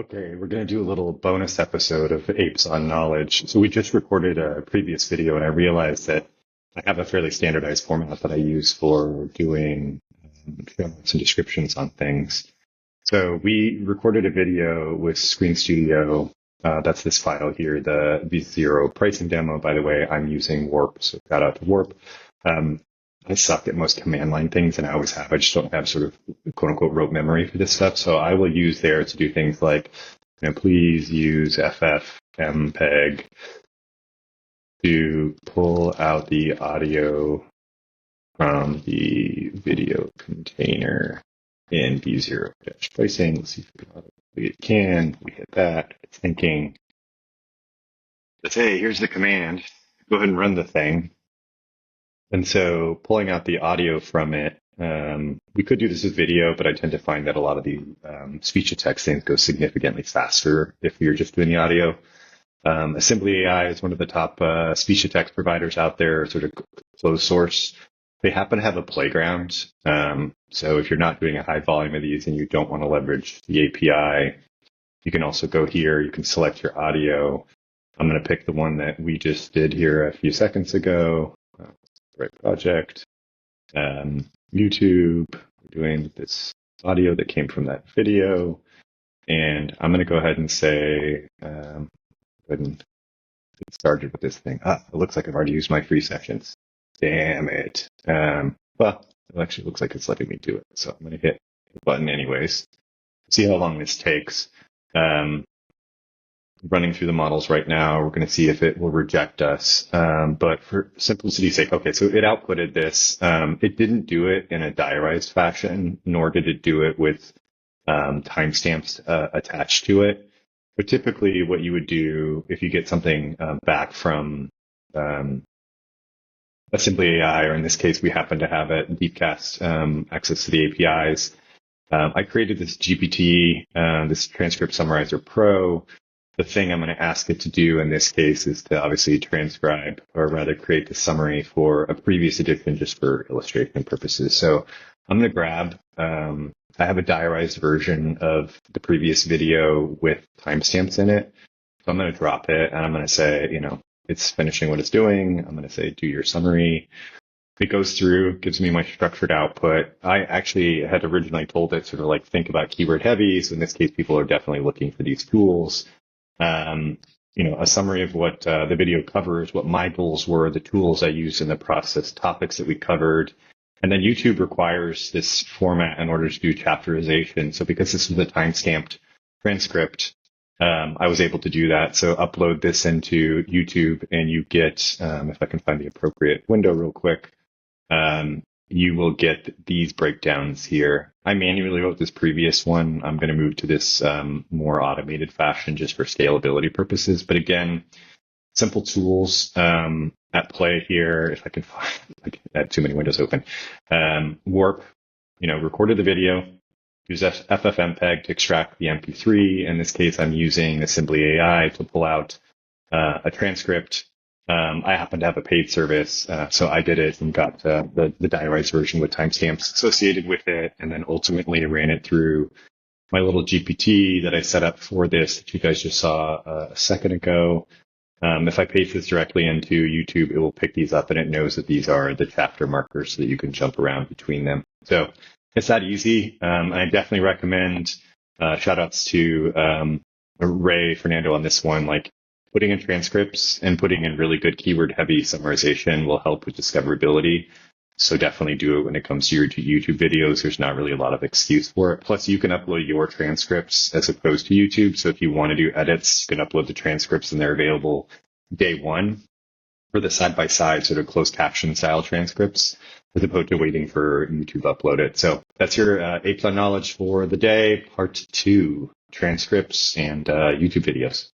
Okay, we're going to do a little bonus episode of Apes on Knowledge. So we just recorded a previous video, and I realized that I have a fairly standardized format that I use for doing show notes and descriptions on things. So we recorded a video with Screen Studio. That's this file here, the V0 pricing demo. By the way, I'm using Warp, so shout out to Warp. I suck at most command line things, and I always have. I just don't have sort of quote unquote rote memory for this stuff. So I will use there to do things like, please use FFMPEG to pull out the audio from the video container in V0 pricing. Let's see if we can. We hit that. It's thinking, let's say, here's the command. Go ahead and run the thing. And so pulling out the audio from it, we could do this with video, but I tend to find that a lot of the speech to text things go significantly faster if you're just doing the audio. AssemblyAI is one of the top speech to text providers out there, sort of closed source. They happen to have a playground. So if you're not doing a high volume of these and you don't want to leverage the API, you can also go here. You can select your audio. I'm going to pick the one that we just did here a few seconds ago. Right project, YouTube, we're doing this audio that came from that video. And I'm going to go ahead and say, go ahead and get started with this thing. It looks like I've already used my free sessions. Damn it. Well, it actually looks like it's letting me do it. So I'm going to hit the button anyways. See how long this takes. Running through the models right now, we're going to see if it will reject us. But for simplicity's sake, okay, so it outputted this. It didn't do it in a diarized fashion, nor did it do it with timestamps attached to it. But typically what you would do if you get something back from AssemblyAI, or in this case, we happen to have at Deepcast access to the APIs. I created this GPT, this Transcript Summarizer Pro. The thing I'm going to ask it to do in this case is to obviously transcribe, or rather create the summary for a previous edition just for illustration purposes. So I'm going to grab, I have a diarized version of the previous video with timestamps in it. So I'm going to drop it and I'm going to say, it's finishing what it's doing. I'm going to say, do your summary. It goes through, gives me my structured output. I actually had originally told it sort of like think about keyword heavy. So in this case, people are definitely looking for these tools. A summary of what the video covers, what my goals were, the tools I used in the process, topics that we covered. And then YouTube requires this format in order to do chapterization. So because this is a timestamped transcript, I was able to do that. So upload this into YouTube and you get, if I can find the appropriate window real quick, you will get these breakdowns here. I manually wrote this previous one. I'm going to move to this more automated fashion just for scalability purposes. But again, simple tools at play here. If I can find, I had too many windows open. Warp, recorded the video, use FFmpeg to extract the MP3. In this case, I'm using AssemblyAI to pull out a transcript. I happen to have a paid service, so I did it and got the diarized version with timestamps associated with it, and then ultimately ran it through my little GPT that I set up for this that you guys just saw a second ago. If I paste this directly into YouTube, it will pick these up, and it knows that these are the chapter markers so that you can jump around between them. So it's that easy. I definitely recommend shout outs to Ray Fernando on this one. Like, putting in transcripts and putting in really good keyword heavy summarization will help with discoverability. So definitely do it when it comes to your YouTube videos. There's not really a lot of excuse for it. Plus you can upload your transcripts as opposed to YouTube. So if you want to do edits, you can upload the transcripts and they're available day one for the side-by-side sort of closed caption style transcripts, as opposed to waiting for YouTube to upload it. So that's your Apes on Knowledge for the day, part 2, transcripts and YouTube videos.